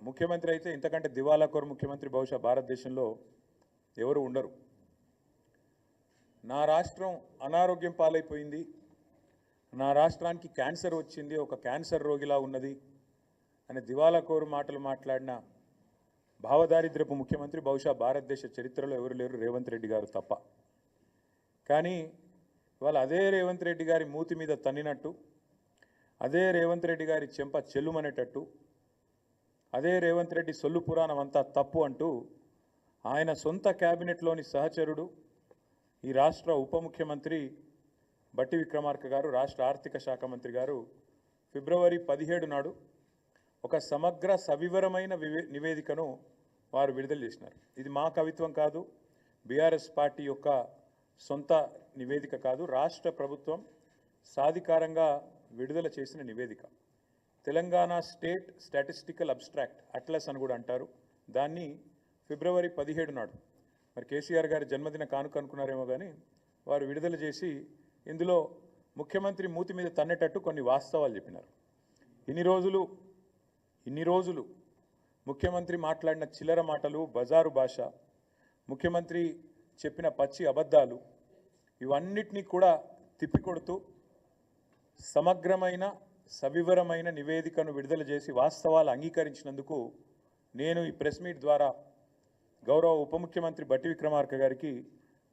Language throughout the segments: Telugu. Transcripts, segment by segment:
ముఖ్యమంత్రి అయితే ఇంతకంటే దివాలాకోరు ముఖ్యమంత్రి బహుశా భారతదేశంలో ఎవరు ఉండరు. నా రాష్ట్రం అనారోగ్యం పాలైపోయింది, నా రాష్ట్రానికి క్యాన్సర్ వచ్చింది, ఒక క్యాన్సర్ రోగిలా ఉన్నది అని దివాలాకోరు మాటలు మాట్లాడిన భావదారిద్రపు ముఖ్యమంత్రి బహుశా భారతదేశ చరిత్రలో ఎవరు లేరు, రేవంత్ రెడ్డి గారు తప్ప. కానీ ఇవాళ అదే రేవంత్ రెడ్డి గారి మూతి మీద తన్నినట్టు, అదే రేవంత్ రెడ్డి గారి చెంప చెల్లుమనేటట్టు, అదే రేవంత్ రెడ్డి సొల్లు పురాణం అంతా తప్పు అంటూ ఆయన సొంత క్యాబినెట్లోని సహచరుడు ఈ రాష్ట్ర ఉప ముఖ్యమంత్రి బట్టి విక్రమార్క గారు, రాష్ట్ర ఆర్థిక శాఖ మంత్రి గారు ఫిబ్రవరి 17 నాడు ఒక సమగ్ర సవివరమైన నివేదికను వారు విడుదల చేసినారు. ఇది మా కవిత్వం కాదు, బీఆర్ఎస్ పార్టీ యొక్క సొంత నివేదిక కాదు, రాష్ట్ర ప్రభుత్వం సాధికారంగా విడుదల చేసిన నివేదిక. Telangana state statistical abstract atlas అని కూడా అంటారు. దాన్ని ఫిబ్రవరి 17 నాడు మరి కేసీఆర్ గారి జన్మదిన కానుక అనుకున్నారేమో కానీ వారు విడుదల చేసి ఇందులో ముఖ్యమంత్రి మూతి మీద తన్నేటట్టు కొన్ని వాస్తవాలు చెప్పినారు. ఇన్ని రోజులు ముఖ్యమంత్రి మాట్లాడిన చిల్లర మాటలు, బజారు భాష, ముఖ్యమంత్రి చెప్పిన పచ్చి అబద్ధాలు, ఇవన్నిటినీ కూడా తిప్పికొడుతూ సమగ్రమైన సవివరమైన నివేదికను విడుదల చేసి వాస్తవాలు అంగీకరించినందుకు నేను ఈ ప్రెస్ మీట్ ద్వారా గౌరవ ఉప ముఖ్యమంత్రి బట్టి విక్రమార్క గారికి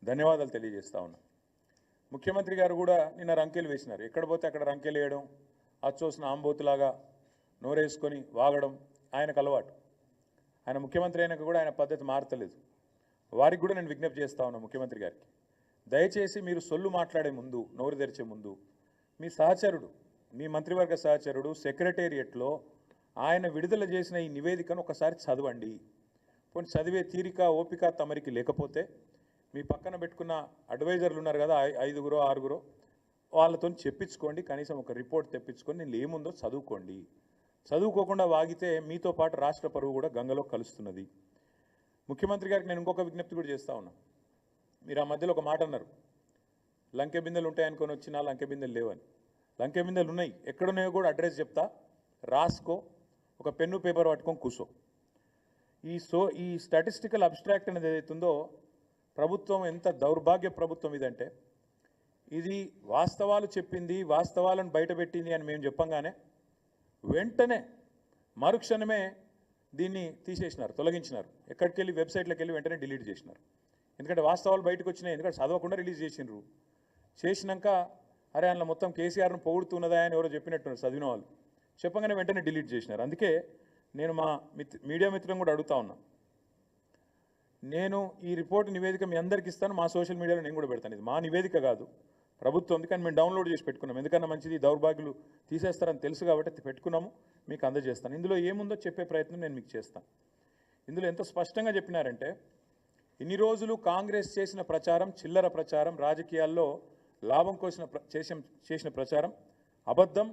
ధన్యవాదాలు తెలియజేస్తా ఉన్నా. ముఖ్యమంత్రి గారు కూడా నిన్న రంకెలు వేసినారు. ఎక్కడ పోతే అక్కడ రంకెలు వేయడం, అచ్చోసిన ఆంబోతులాగా నోరేసుకొని వాగడం ఆయనకు అలవాటు. ఆయన ముఖ్యమంత్రి అయినాక కూడా ఆయన పద్ధతి మారతలేదు. వారికి కూడా నేను విజ్ఞప్తి చేస్తా ఉన్నా ముఖ్యమంత్రి గారికి, దయచేసి మీరు సొల్లు మాట్లాడే ముందు, నోరు తెరిచే ముందు మీ సహచరుడు, మీ మంత్రివర్గ సహచరుడు సెక్రటేరియట్లో ఆయన విడుదల చేసిన ఈ నివేదికను ఒకసారి చదవండి. కొన్ని చదివే తీరిక ఓపిక తమరికి లేకపోతే మీ పక్కన పెట్టుకున్న అడ్వైజర్లు ఉన్నారు కదా, 5గురో 6గురో, వాళ్ళతో చెప్పించుకోండి. కనీసం ఒక రిపోర్ట్ తెప్పించుకొని నేను ఏముందో చదువుకోండి. చదువుకోకుండా వాగితే మీతో పాటు రాష్ట్ర పరువు కూడా గంగలో కలుస్తున్నది. ముఖ్యమంత్రి గారికి నేను ఇంకొక విజ్ఞప్తి కూడా చేస్తా ఉన్నా. మీరు ఆ మధ్యలో ఒక మాట అన్నారు, లంకె బిందెలు ఉంటాయనుకొని వచ్చినా లంకె బిందెలు లేవని. లంకె బిందెలు ఉన్నాయి, ఎక్కడున్నాయో కూడా అడ్రస్ చెప్తా, రాసుకో, ఒక పెన్ను పేపర్ పట్టుకొని కూర్చో. ఈ స్టాటిస్టికల్ అబ్స్ట్రాక్ట్ అనేది ఏదైతుందో ప్రభుత్వం ఎంత దౌర్భాగ్య ప్రభుత్వం ఇదంటే, ఇది వాస్తవాలు చెప్పింది, వాస్తవాలను బయటపెట్టింది అని మేము చెప్పంగానే వెంటనే మరుక్షణమే దీన్ని తీసేసినారు, తొలగించినారు. ఎక్కడికి వెళ్ళి వెబ్సైట్లోకి వెళ్ళి వెంటనే డిలీట్ చేసినారు. ఎందుకంటే వాస్తవాలు బయటకు వచ్చినాయి, ఎందుకంటే చదవకుండా రిలీజ్ చేసినారు. చేసినాక అరే అందులో మొత్తం కేసీఆర్ను పొగుడుతున్నదా అని ఎవరో చెప్పినట్టున్నారు చదివిన వాళ్ళు, చెప్పగానే వెంటనే డిలీట్ చేసినారు. అందుకే నేను మా మీడియా మిత్రులను కూడా అడుగుతా ఉన్నా, నేను ఈ రిపోర్ట్ నివేదిక మీ అందరికి ఇస్తాను, మా సోషల్ మీడియాలో నేను కూడా పెడతాను. ఇది మా నివేదిక కాదు, ప్రభుత్వం, అందుకని మేము డౌన్లోడ్ చేసి పెట్టుకున్నాం. ఎందుకన్నా మంచిది, దౌర్భాగ్యులు తీసేస్తారని తెలుసు కాబట్టి పెట్టుకున్నాము, మీకు అందజేస్తాను. ఇందులో ఏముందో చెప్పే ప్రయత్నం నేను మీకు చేస్తాను. ఇందులో ఎంత స్పష్టంగా చెప్పినారంటే, ఇన్ని రోజులు కాంగ్రెస్ చేసిన ప్రచారం చిల్లర ప్రచారం, రాజకీయాల్లో లాభం కోసం చేసిన ప్రచారం అబద్ధం,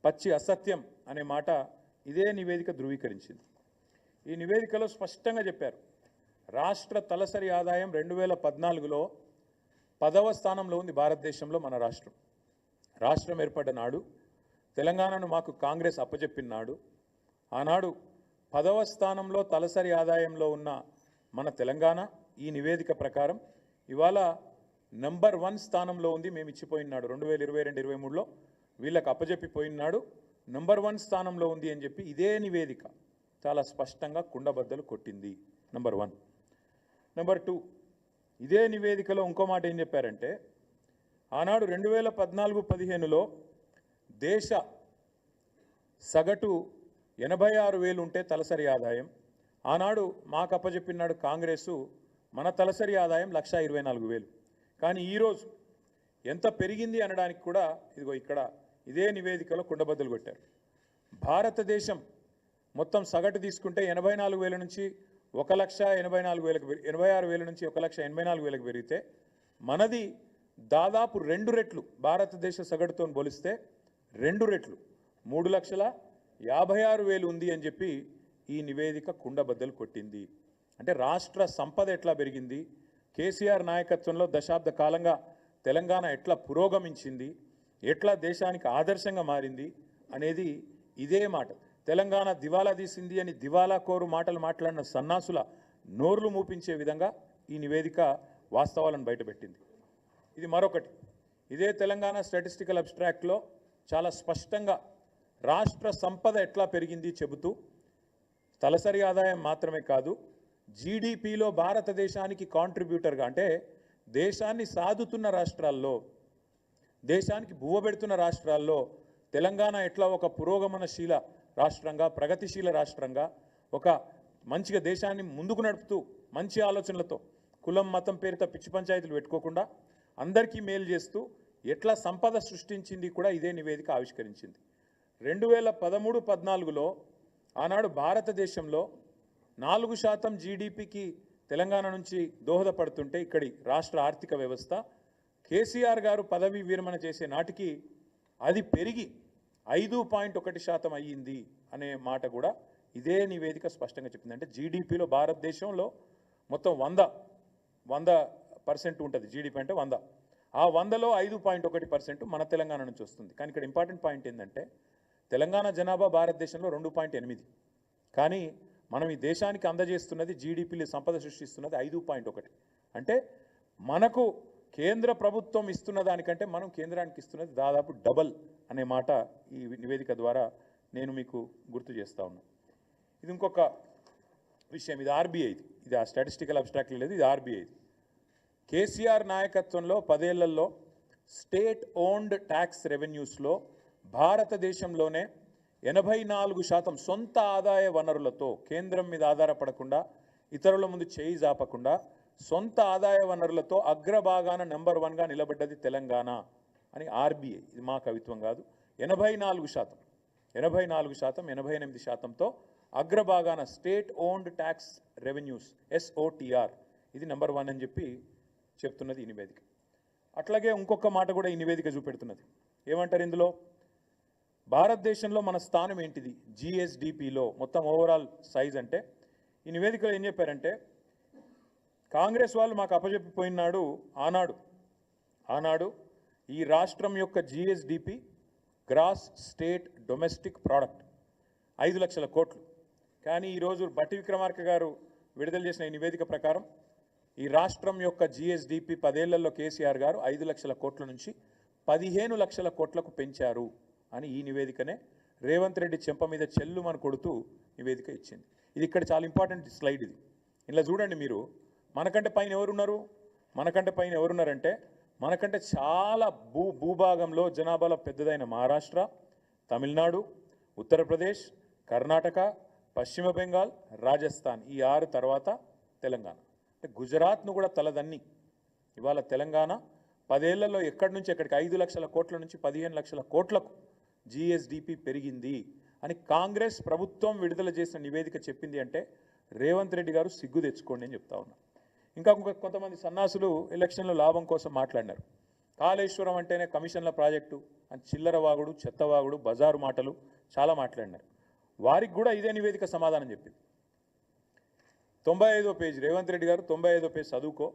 పచ్చి అసత్యం అనే మాట ఇదే నివేదిక ధృవీకరించింది. ఈ నివేదికలో స్పష్టంగా చెప్పారు, రాష్ట్ర తలసరి ఆదాయం 2014లో 10వ స్థానంలో ఉంది భారతదేశంలో మన రాష్ట్రం. రాష్ట్రం ఏర్పడ్డ నాడు, తెలంగాణను మాకు కాంగ్రెస్ అప్పచెప్పిన నాడు, ఆనాడు 10వ స్థానంలో తలసరి ఆదాయంలో ఉన్న మన తెలంగాణ ఈ నివేదిక ప్రకారం ఇవాళ నంబర్ 1 స్థానంలో ఉంది. మేము ఇచ్చిపోయినాడు 2022-23లో వీళ్ళకి అప్పచెప్పిపోయినాడు, నంబర్ 1 స్థానంలో ఉంది అని చెప్పి ఇదే నివేదిక చాలా స్పష్టంగా కుండబద్దలు కొట్టింది. నంబర్ 1. నంబర్ 2, ఇదే నివేదికలో ఇంకో మాట ఏం చెప్పారంటే, ఆనాడు 2014-15లో దేశ సగటు 86,000 ఉంటే తలసరి ఆదాయం, ఆనాడు మాకు అప్పచెప్పినాడు కాంగ్రెసు మన తలసరి ఆదాయం 1,24,000. కానీ ఈరోజు ఎంత పెరిగింది అనడానికి కూడా ఇదిగో ఇక్కడ ఇదే నివేదికలో కుండబద్దలు కొట్టారు. భారతదేశం మొత్తం సగటు తీసుకుంటే 84,000 నుంచి 1,86,000 నుంచి 1,84,000 పెరిగితే మనది దాదాపు 2 రెట్లు, భారతదేశ సగటుతో పోలిస్తే 2 రెట్లు 3,56,000 ఉంది అని చెప్పి ఈ నివేదిక కుండబద్దలు కొట్టింది. అంటే రాష్ట్ర సంపద ఎట్లా పెరిగింది, కేసీఆర్ నాయకత్వంలో దశాబ్ద కాలంగా తెలంగాణ ఎట్లా పురోగమించింది, ఎట్లా దేశానికి ఆదర్శంగా మారింది అనేది ఇదే మాట. తెలంగాణ దివాలా తీసింది అని దివాలా కోరు మాటలు మాట్లాడిన సన్నాసుల నోర్లు మూపించే విధంగా ఈ నివేదిక వాస్తవాలను బయటపెట్టింది. ఇది మరొకటి. ఇదే తెలంగాణ స్టాటిస్టికల్ అబ్స్ట్రాక్ట్లో చాలా స్పష్టంగా రాష్ట్ర సంపద ఎట్లా పెరిగింది చెబుతూ తలసరి ఆదాయం మాత్రమే కాదు, జీడిపిలో భారతదేశానికి కాంట్రిబ్యూటర్గా అంటే దేశాన్ని సాదుతున్న రాష్ట్రాల్లో, దేశానికి బువ్వబెడుతున్న రాష్ట్రాల్లో తెలంగాణ ఎట్లా ఒక పురోగమనశీల రాష్ట్రంగా, ప్రగతిశీల రాష్ట్రంగా, ఒక మంచిగా దేశాన్ని ముందుకు నడుపుతూ మంచి ఆలోచనలతో కులం మతం పేరుతో పిచ్చి పంచాయతీలు పెట్టుకోకుండా అందరికీ మేలు చేస్తూ ఎట్లా సంపద సృష్టించింది కూడా ఇదే నివేదిక ఆవిష్కరించింది. 2013-14లో ఆనాడు భారతదేశంలో 4% జీడిపికి తెలంగాణ నుంచి దోహదపడుతుంటే ఇక్కడి రాష్ట్ర ఆర్థిక వ్యవస్థ కేసీఆర్ గారు పదవీ విరమణ చేసే నాటికి అది పెరిగి 5.1% అయ్యింది అనే మాట కూడా ఇదే నివేదిక స్పష్టంగా చెప్పింది. అంటే జీడిపిలో భారతదేశంలో మొత్తం 100% ఉంటుంది. జీడిపి అంటే 100. ఆ 100లో 5.1% మన తెలంగాణ నుంచి వస్తుంది. కానీ ఇక్కడ ఇంపార్టెంట్ పాయింట్ ఏంటంటే తెలంగాణ జనాభా భారతదేశంలో 2.8, కానీ మనం ఈ దేశానికి అందజేస్తున్నది జీడిపిలో సంపద సృష్టిస్తున్నది 5.1. అంటే మనకు కేంద్ర ప్రభుత్వం ఇస్తున్న దానికంటే మనం కేంద్రానికి ఇస్తున్నది దాదాపు డబల్ అనే మాట ఈ నివేదిక ద్వారా నేను మీకు గుర్తు చేస్తా ఉన్నాను. ఇది ఇంకొక విషయం. ఇది ఆర్బీఐది. ఇది ఆ స్టాటిస్టికల్ అబ్స్ట్రాక్ట్ లేదు, ఇది ఆర్బీఐది. కేసీఆర్ నాయకత్వంలో 10 ఏళ్లలో స్టేట్ ఓన్డ్ ట్యాక్స్ రెవెన్యూస్లో భారతదేశంలోనే 84% సొంత ఆదాయ వనరులతో, కేంద్రం మీద ఆధారపడకుండా, ఇతరుల ముందు చేయి జాపకుండా సొంత ఆదాయ వనరులతో అగ్రభాగాన నెంబర్ 1గా నిలబడ్డది తెలంగాణ అని ఆర్బీఐ. ఇది మా కవిత్వం కాదు. 84%, 88%తో అగ్రభాగాన state owned tax revenues SOTR ఇది నెంబర్ 1 అని చెప్పి చెప్తున్నది ఈ నివేదిక. అట్లాగే ఇంకొక మాట కూడా ఈ నివేదిక చూపెడుతున్నది. ఏమంటారు ఇందులో? భారతదేశంలో మన స్థానం ఏంటిది GSDPలో మొత్తం ఓవరాల్ సైజ్ అంటే ఈ నివేదికలో ఏం చెప్పారంటే కాంగ్రెస్ వాళ్ళు మాకు అప్పచెప్పిపోయినాడు ఆనాడు ఈ రాష్ట్రం యొక్క GSDP gross state domestic product 5 లక్షల కోట్లు. కానీ ఈరోజు బట్టి విక్రమార్క గారు విడుదల చేసిన ఈ నివేదిక ప్రకారం ఈ రాష్ట్రం యొక్క GSDP 10 ఏళ్లలో కేసీఆర్ గారు 5 లక్షల కోట్ల నుంచి 15 లక్షల కోట్లకు పెంచారు అని ఈ నివేదికనే రేవంత్ రెడ్డి చెంప మీద చెల్లుమని కొడుతూ నివేదిక ఇచ్చింది. ఇది ఇక్కడ చాలా ఇంపార్టెంట్ స్లైడ్. ఇది ఇలా చూడండి మీరు. మనకంటే పైన ఎవరున్నారంటే మనకంటే చాలా భూభాగంలో జనాభాలో పెద్దదైన మహారాష్ట్ర, తమిళనాడు, ఉత్తరప్రదేశ్, కర్ణాటక, పశ్చిమ బెంగాల్, రాజస్థాన్, ఈ 6 తర్వాత తెలంగాణ. అంటే గుజరాత్ను కూడా తలదన్ని ఇవాళ తెలంగాణ 10 ఏళ్లలో ఎక్కడి నుంచి ఎక్కడికి 5 లక్షల కోట్ల నుంచి 15 లక్షల కోట్లకు GSDP పెరిగింది అని కాంగ్రెస్ ప్రభుత్వం విడుదల చేసిన నివేదిక చెప్పింది అంటే రేవంత్ రెడ్డి గారు సిగ్గు తెచ్చుకోండి అని చెప్తా ఉన్నా. ఇంకా కొంతమంది సన్నాసులు ఎలక్షన్లో లాభం కోసం మాట్లాడినారు. కాళేశ్వరం అంటేనే కమిషన్ల ప్రాజెక్టు అని చిల్లర వాగుడు, చెత్తవాగుడు, బజారు మాటలు చాలా మాట్లాడినారు. వారికి కూడా ఇదే నివేదిక సమాధానం చెప్పింది. 95వ పేజీ రేవంత్ రెడ్డి గారు 95వ పేజీ చదువుకో.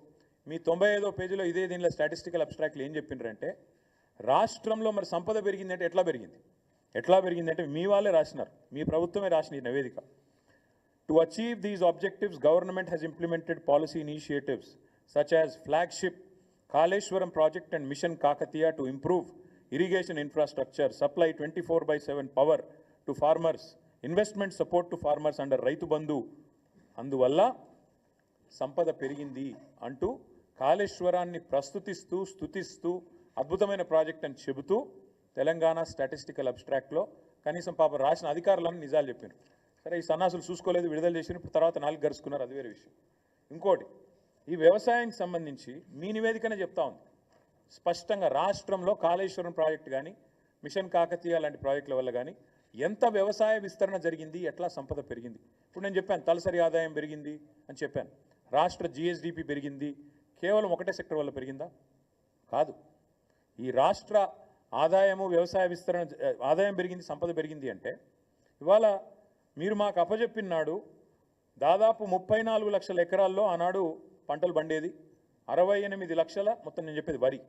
మీ 95వ పేజీలో ఇదే దీనిలో స్టాటిస్టికల్ అబ్స్ట్రాక్ట్లు ఏం చెప్పిండ్రంటే రాష్ట్రంలో మరి సంపద పెరిగిందంటే ఎట్లా పెరిగిందంటే మీ వాళ్ళే రాసినారు, మీ ప్రభుత్వమే రాసిన ఈ నివేదిక. To achieve these objectives, government has implemented policy initiatives such as flagship Kaleshwaram project and Mission Kakatiya to improve irrigation infrastructure, supply 24/7 power to farmers, investment support to farmers under Raitu Bandhu. అందువల్ల సంపద పెరిగింది అంటూ కాళేశ్వరాన్ని ప్రస్తుతిస్తూ స్తుతిస్తూ అద్భుతమైన ప్రాజెక్ట్ అని చెబుతూ తెలంగాణ స్టాటిస్టికల్ అబ్స్ట్రాక్ట్లో కనీసం పాప రాసిన అధికారులను నిజాలు చెప్పారు. సరే, ఈ సన్నాసులు చూసుకోలేదు, విడుదల చేసిన తర్వాత 4 గరుచుకున్నారు, అది వేరే విషయం. ఇంకోటి, ఈ వ్యవసాయానికి సంబంధించి మీ నివేదికనే చెప్తా ఉంది స్పష్టంగా రాష్ట్రంలో కాళేశ్వరం ప్రాజెక్టు కానీ మిషన్ కాకతీయ లాంటి ప్రాజెక్టుల వల్ల కానీ ఎంత వ్యవసాయ విస్తరణ జరిగింది, ఎట్లా సంపద పెరిగింది. ఇప్పుడు నేను చెప్పాను తలసరి ఆదాయం పెరిగింది అని చెప్పాను, రాష్ట్ర GSDP పెరిగింది. కేవలం ఒకటే సెక్టర్ వల్ల పెరిగిందా? కాదు. ఈ రాష్ట్ర ఆదాయము వ్యవసాయ విస్తరణ ఆదాయం పెరిగింది, సంపద పెరిగింది అంటే ఇవాళ మీరు మాకు అప్పచెప్పినాడు దాదాపు 34 లక్షల ఎకరాల్లో ఆనాడు పంటలు పండేది. 68 లక్షల మొత్తం నేను చెప్పేది వరి,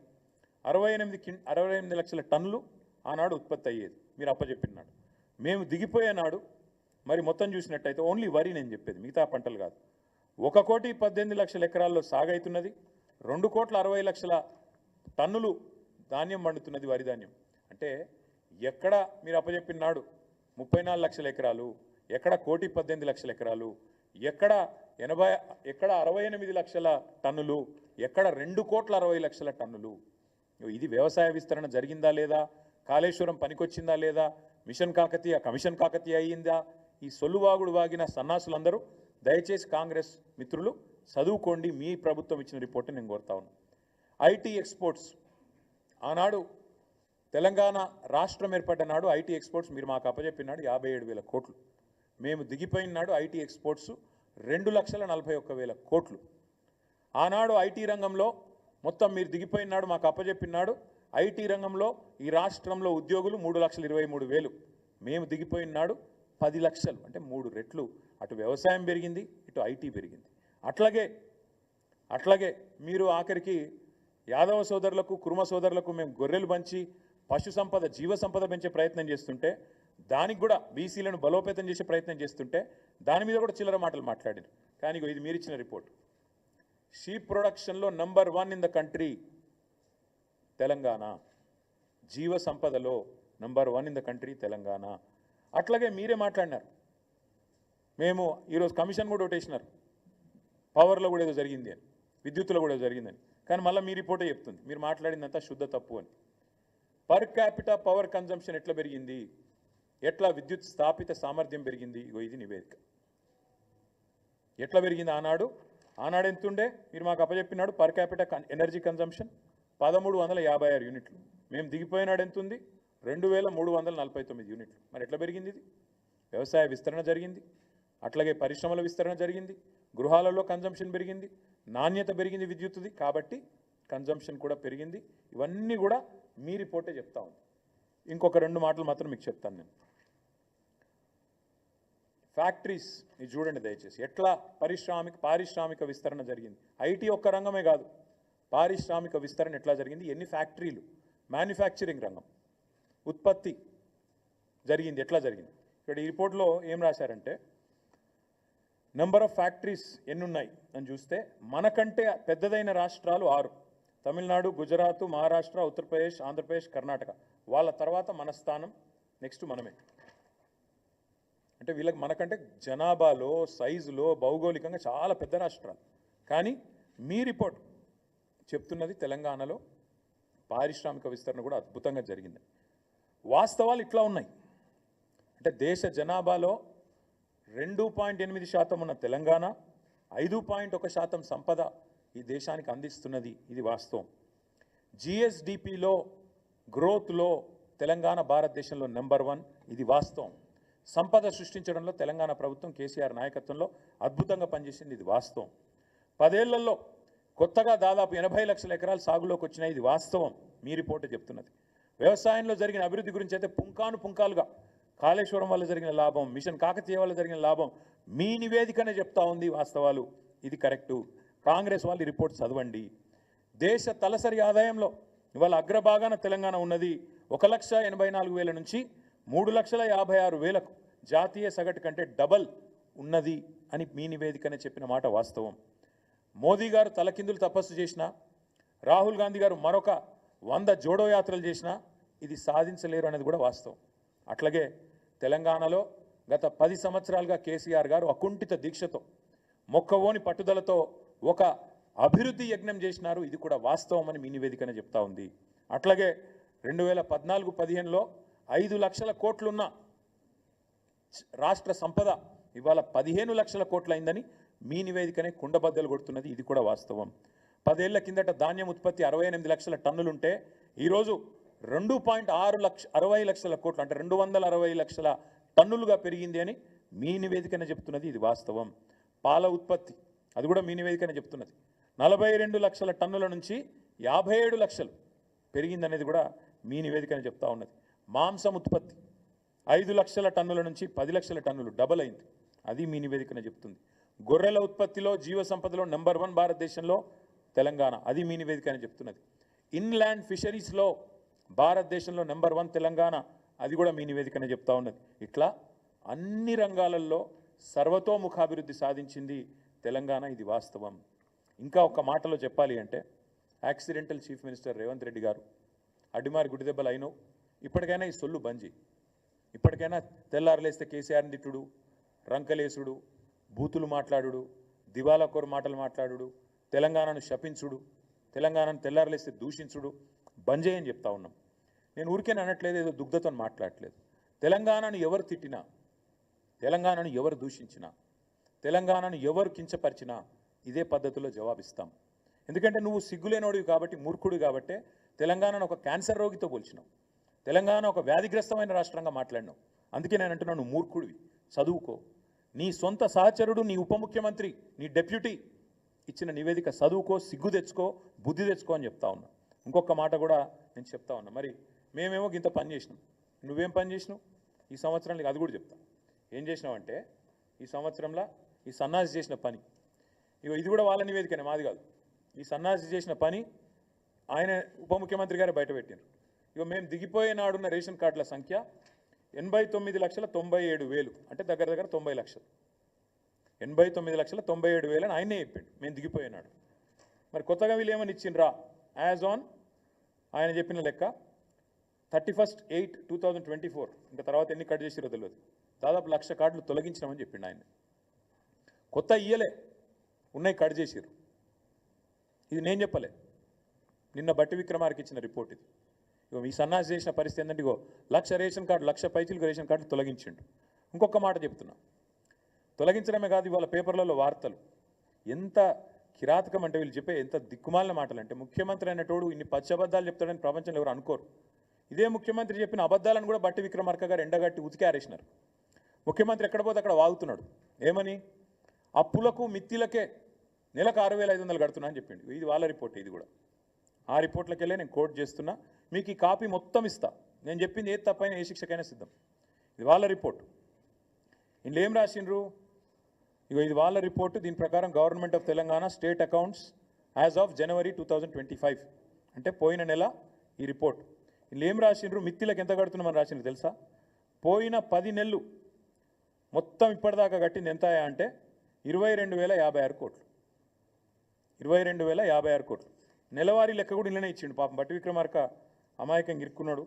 68 లక్షల టన్నులు ఆనాడు ఉత్పత్తి అయ్యేది మీరు అప్పచెప్పినాడు. మేము దిగిపోయే నాడు మరి మొత్తం చూసినట్టయితే ఓన్లీ వరి నేను చెప్పేది, మిగతా పంటలు కాదు. 1,18,00,000 ఎకరాల్లో సాగైతున్నది. 2,60,00,000 టన్నులు ధాన్యం పండుతున్నది, వరి ధాన్యం. అంటే ఎక్కడ మీరు అప్పచెప్పిన నాడు 34 లక్షల ఎకరాలు, ఎక్కడ 1,18,00,000 ఎకరాలు, ఎక్కడ 68 లక్షల టన్నులు, ఎక్కడ 2,60,00,000 టన్నులు. ఇది వ్యవసాయ విస్తరణ జరిగిందా లేదా, కాళేశ్వరం పనికొచ్చిందా లేదా, మిషన్ కాకతీయ కమిషన్ కాకతీయ అయ్యిందా? ఈ సొల్లువాగుడు వాగిన సన్నాసులందరూ దయచేసి కాంగ్రెస్ మిత్రులు చదువుకోండి, మీ ప్రభుత్వం ఇచ్చిన రిపోర్ట్ నేను కోరుతా ఉన్నాను. ఐటీ ఎక్స్పోర్ట్స్ ఆనాడు తెలంగాణ రాష్ట్రం ఏర్పడ్డ నాడు ఐటీ ఎక్స్పోర్ట్స్ మీరు మాకు అప్పచెప్పినాడు 57,000 కోట్లు. మేము దిగిపోయిన నాడు ఐటీ ఎక్స్పోర్ట్స్ 2,41,000 కోట్లు. ఆనాడు ఐటీ రంగంలో మొత్తం మీరు దిగిపోయిన నాడు మాకు అప్పచెప్పినాడు ఐటీ రంగంలో ఈ రాష్ట్రంలో ఉద్యోగులు 3,23,000. మేము దిగిపోయిన నాడు 10 లక్షలు, అంటే 3 రెట్లు. అటు వ్యవసాయం పెరిగింది, ఇటు ఐటీ పెరిగింది. అట్లాగే మీరు ఆఖరికి యాదవ సోదరులకు, కుర్మ సోదరులకు మేము గొర్రెలు పంచి పశు సంపద, జీవ సంపద పెంచే ప్రయత్నం చేస్తుంటే, దానికి కూడా బీసీలను బలోపేతం చేసే ప్రయత్నం చేస్తుంటే దాని మీద కూడా చిల్లర మాటలు మాట్లాడారు. కానీ ఇది మీరు ఇచ్చిన రిపోర్ట్. షీప్ ప్రొడక్షన్లో number 1 in the country Telangana, జీవ సంపదలో number 1 in the country Telangana. అట్లాగే మీరే మాట్లాడినారు, మేము ఈరోజు కమిషన్ కూడా ఒకటేసినారు, పవర్లో కూడా ఏదో జరిగింది అని, విద్యుత్తులో కూడా ఏదో జరిగిందని. కానీ మళ్ళీ మీ రిపోర్టే చెప్తుంది మీరు మాట్లాడిందంతా శుద్ధ తప్పు అని. పర్ క్యాపిటా పవర్ కన్జంప్షన్ ఎట్లా పెరిగింది, ఎట్లా విద్యుత్ స్థాపిత సామర్థ్యం పెరిగింది, ఇది నివేదిక. ఎట్లా పెరిగింది ఆనాడు ఎంతుండే మీరు మాకు అప్పచెప్పినాడు పర్ క్యాపిటా ఎనర్జీ కన్జంప్షన్ 1,356 యూనిట్లు. మేము దిగిపోయినాడు ఎంతుంది 2,349 యూనిట్లు. మరి ఎట్లా పెరిగింది ఇది? వ్యవసాయ విస్తరణ జరిగింది, అట్లాగే పరిశ్రమల విస్తరణ జరిగింది, గృహాలలో కన్జంప్షన్ పెరిగింది, నాణ్యత పెరిగింది విద్యుత్తుది, కాబట్టి కన్జంప్షన్ కూడా పెరిగింది. ఇవన్నీ కూడా మీ రిపోర్టే చెప్తా ఉంది. ఇంకొక 2 మాటలు మాత్రం మీకు చెప్తాను నేను. ఫ్యాక్టరీస్ ఇది చూడండి దయచేసి, ఎట్లా పారిశ్రామిక విస్తరణ జరిగింది. ఐటీ ఒక్క రంగమే కాదు, పారిశ్రామిక విస్తరణ ఎట్లా జరిగింది, ఎన్ని ఫ్యాక్టరీలు, మ్యానుఫ్యాక్చరింగ్ రంగం, ఉత్పత్తి జరిగింది, ఎట్లా జరిగింది. ఇక్కడ ఈ రిపోర్ట్లో ఏం రాశారంటే నెంబర్ ఆఫ్ ఫ్యాక్టరీస్ ఎన్ని ఉన్నాయి అని చూస్తే మనకంటే పెద్దదైన రాష్ట్రాలు 6: తమిళనాడు, గుజరాత్, మహారాష్ట్ర, ఉత్తరప్రదేశ్, ఆంధ్రప్రదేశ్, కర్ణాటక. వాళ్ళ తర్వాత మన స్థానం, నెక్స్ట్ మనమే. అంటే వీళ్ళకి మనకంటే జనాభాలో, సైజులో, భౌగోళికంగా చాలా పెద్ద రాష్ట్రాలు. కానీ మీ రిపోర్ట్ చెప్తున్నది తెలంగాణలో పారిశ్రామిక విస్తరణ కూడా అద్భుతంగా జరిగింది. వాస్తవాలు ఇట్లా ఉన్నాయి. అంటే దేశ జనాభాలో 2.8% ఉన్న తెలంగాణ 5.1% సంపద ఈ దేశానికి అందిస్తున్నది, ఇది వాస్తవం. జిఎస్డిపిలో గ్రోత్లో తెలంగాణ భారతదేశంలో నెంబర్ 1, ఇది వాస్తవం. సంపద సృష్టించడంలో తెలంగాణ ప్రభుత్వం కేసీఆర్ నాయకత్వంలో అద్భుతంగా పనిచేసింది, ఇది వాస్తవం. 10 ఏళ్లలో కొత్తగా దాదాపు 80 లక్షల ఎకరాలు సాగులోకి వచ్చినాయి, ఇది వాస్తవం. మీ రిపోర్ట్ చెప్తున్నది. వ్యవసాయంలో జరిగిన అభివృద్ధి గురించి అయితే పుంకాలుగా కాళేశ్వరం వల్ల జరిగిన లాభం, మిషన్ కాకతీయ వల్ల జరిగిన లాభం మీ నివేదికనే చెప్తా ఉంది, వాస్తవాలు, ఇది కరెక్టు. కాంగ్రెస్ వాళ్ళు రిపోర్ట్ చదవండి. దేశ తలసరి ఆదాయంలో ఇవాళ అగ్రభాగాన తెలంగాణ ఉన్నది. 1,84,000 నుంచి 3,56,000 జాతీయ సగటు కంటే డబల్ ఉన్నది అని మీ నివేదికనే చెప్పిన మాట వాస్తవం. మోదీ గారు తలకిందులు తపస్సు చేసినా, రాహుల్ గాంధీ గారు మరొక 100 జోడో యాత్రలు చేసినా ఇది సాధించలేరు అనేది కూడా వాస్తవం. అట్లాగే తెలంగాణలో గత 10 సంవత్సరాలుగా కేసీఆర్ గారు అకుంఠిత దీక్షతో, మొక్కవోని పట్టుదలతో ఒక అభివృద్ధి యజ్ఞం చేసినారు, ఇది కూడా వాస్తవం అని మీ నివేదికనే చెప్తా ఉంది. అట్లాగే 2014-15లో 5 లక్షల కోట్లున్న రాష్ట్ర సంపద ఇవాళ 15 లక్షల కోట్లు అయిందని మీ నివేదికనే కుండబద్దలు కొడుతున్నది, ఇది కూడా వాస్తవం. 10 ఏళ్ల కిందట ధాన్యం ఉత్పత్తి 68 లక్షల టన్నులుంటే ఈరోజు 2.60 లక్షల కోట్లు, అంటే 260 లక్షల టన్నులుగా పెరిగింది అని మీ నివేదికనే చెప్తున్నది, ఇది వాస్తవం. పాల ఉత్పత్తి అది కూడా మీ నివేదికనే చెప్తున్నది. 42 లక్షల టన్నుల నుంచి 57 లక్షలు పెరిగిందనేది కూడా మీ నివేదికనే చెప్తా ఉన్నది. మాంసం ఉత్పత్తి 5 లక్షల టన్నుల నుంచి 10 లక్షల టన్నులు డబల్ అయింది, అది మీ నివేదికనే చెప్తుంది. గొర్రెల ఉత్పత్తిలో, జీవ సంపదలో నెంబర్ 1 భారతదేశంలో తెలంగాణ, అది మీ నివేదికనే చెప్తున్నది. ఇన్లాండ్ ఫిషరీస్లో భారతదేశంలో నెంబర్ 1 తెలంగాణ, అది కూడా మీ నివేదికనే చెప్తా ఉన్నది. ఇట్లా అన్ని రంగాలలో సర్వతోముఖాభివృద్ధి సాధించింది తెలంగాణ, ఇది వాస్తవం. ఇంకా ఒక మాటలో చెప్పాలి అంటే accidental chief minister Revanth Reddy గారు అడ్డిమారి గుడిదెబ్బలు అయినో ఇప్పటికైనా ఈ సొల్లు బంజి, ఇప్పటికైనా తెల్లారులేస్తే కేసీఆర్ని తిట్టుడు, రంకలేసుడు, బూతులు మాట్లాడుడు, దివాలాకోరు మాటలు మాట్లాడుడు, తెలంగాణను శపించుడు, తెలంగాణను తెల్లారులేస్తే దూషించుడు బంజే అని చెప్తా ఉన్నాం. నేను ఊరికేనే అనట్లేదు, ఏదో దుగ్ధతో మాట్లాడట్లేదు. తెలంగాణను ఎవరు తిట్టినా, తెలంగాణను ఎవరు దూషించినా, తెలంగాణను ఎవరు కించపరిచినా ఇదే పద్ధతిలో జవాబిస్తాం. ఎందుకంటే నువ్వు సిగ్గులేనోడివి కాబట్టి, మూర్ఖుడు కాబట్టే తెలంగాణను ఒక క్యాన్సర్ రోగితో పోల్చినావు, తెలంగాణ ఒక వ్యాధిగ్రస్తమైన రాష్ట్రంగా మాట్లాడినావు. అందుకే నేను అంటున్నాను, నువ్వు మూర్ఖుడివి, చదువుకో. నీ సొంత సహచరుడు, నీ ఉప ముఖ్యమంత్రి, నీ డెప్యూటీ ఇచ్చిన నివేదిక చదువుకో, సిగ్గు తెచ్చుకో, బుద్ధి తెచ్చుకో అని చెప్తా ఉన్నా. ఇంకొక మాట కూడా నేను చెప్తా ఉన్నా, మరి మేమేమో ఇంత పని చేసినాం, నువ్వేం పని చేసినావు ఈ సంవత్సరంలో? అది కూడా చెప్తా. ఏం చేసినావంటే ఈ సంవత్సరంలో ఈ సన్నాసి చేసిన పని, ఇగో ఇది కూడా వాళ్ళ నివేదికనే, మాది కాదు. ఈ సన్నాసి చేసిన పని ఆయన ఉప ముఖ్యమంత్రి గారు బయటపెట్టారు. ఇగో మేము దిగిపోయే నాడున్న రేషన్ కార్డుల సంఖ్య 89,97,000, అంటే దగ్గర దగ్గర 90 లక్షలు. 89,97,000 అని ఆయనే చెప్పిండు మేము దిగిపోయినాడు. మరి కొత్తగా వీళ్ళు ఏమని ఇచ్చిండ్రా? యాజ్ ఆన్ ఆయన చెప్పిన లెక్క 31/8/2024, ఇంకా తర్వాత ఎన్ని కట్ చేసిరో తెలియదు, దాదాపు 1,00,000 కార్డులు తొలగించినామని చెప్పిండు ఆయన. కొత్త ఇయ్యలే, ఉన్నాయి కట్ చేసిరు. ఇది నేను చెప్పలే, నిన్న బట్టి విక్రమార్కి ఇచ్చిన రిపోర్ట్ ఇది. ఇగో ఈ సన్నాసి చేసిన పరిస్థితి ఏంటంటే, ఇగో 1,00,000 రేషన్ కార్డు, 1,00,000 పైచీలకు రేషన్ కార్డులు తొలగించిండు. ఇంకొక మాట చెప్తున్నా, తొలగించడమే కాదు, ఇవాళ పేపర్లలో వార్తలు ఎంత కిరాతకం అంటే, వీళ్ళు చెప్పే ఎంత దిక్కుమాలిన మాటలు అంటే, ముఖ్యమంత్రి అనేటోడు ఇన్ని పచ్చబద్దాలు చెప్తాడని ప్రపంచంలో ఎవరు అనుకోరు. ఇదే ముఖ్యమంత్రి చెప్పిన అబద్ధాలను కూడా బట్టి విక్రమార్క గారు ఎండగట్టి ఉతికి ఆరేసినారు. ముఖ్యమంత్రి ఎక్కడ పోతే అక్కడ వాగుతున్నాడు. ఏమని? అప్పులకు మిత్తిలకే నెలకు 6,500 కడుతున్నా అని చెప్పిండు. ఇది వాళ్ళ రిపోర్ట్. ఇది కూడా ఆ రిపోర్ట్లకి వెళ్ళి నేను కోట్ చేస్తున్నా. మీకు ఈ కాపీ మొత్తం ఇస్తా. నేను చెప్పింది ఏది తప్పైనా ఏ శిక్షకైనా సిద్ధం. ఇది వాళ్ళ రిపోర్ట్. ఇందులో ఏం రాసిండ్రు? ఇగో ఇది వాళ్ళ రిపోర్టు. దీని ప్రకారం government of Telangana state accounts as of January 2025, అంటే పోయిన నెల ఈ రిపోర్ట్. వీళ్ళు ఏం రాసిండ్రు? మిత్తిలకు ఎంత కడుతున్నామని రాసిండ్రు తెలుసా? పోయిన 10 నెలలు మొత్తం ఇప్పటిదాకా కట్టింది ఎంత అంటే 22,056 కోట్లు. 22,056 కోట్లు. నెలవారీ లెక్క కూడా ఇళ్ళనే ఇచ్చిండు. పాపం బట్టి విక్రమార్క అమాయకంగా ఇరుక్కున్నాడు.